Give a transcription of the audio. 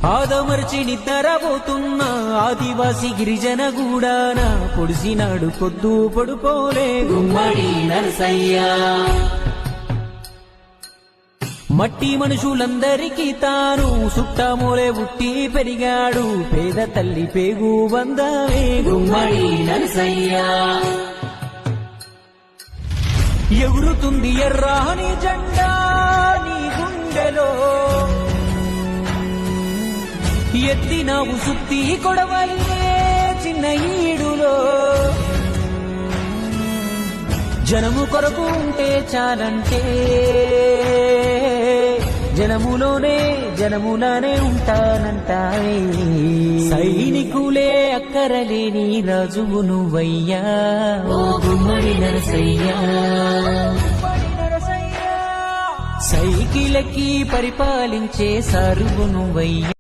ఆదమర్చి నిద్రపోతున్న ఆదివాసి గిరిజన గూడాన పొడిసినాడు పొద్దు పొడుపోలే గుమ్మడి నరసయ్య. మట్టి మనుషులందరికీ తాను సుట్టమోలే ఉట్టి పెరిగాడు పేద తల్లి పేగు బంధమే గుమ్మడి నరసయ్య. ఎగురుతుంది ఎర్రాని జెండా నీ గుండెలో, ఎత్తినావు సుత్తి కొడవల్లే చిన్న ఈడులో. జనము కొరకు ఉంటే చాలంటే జనములానే ఉంటానంటావే. సైనికులే అక్కరలేని రాజువు నువ్వయ్యా ఓ గుమ్మడి నరసయ్యా. సైకిలకి పరిపాలించే సరువు నువ్వయ్యా.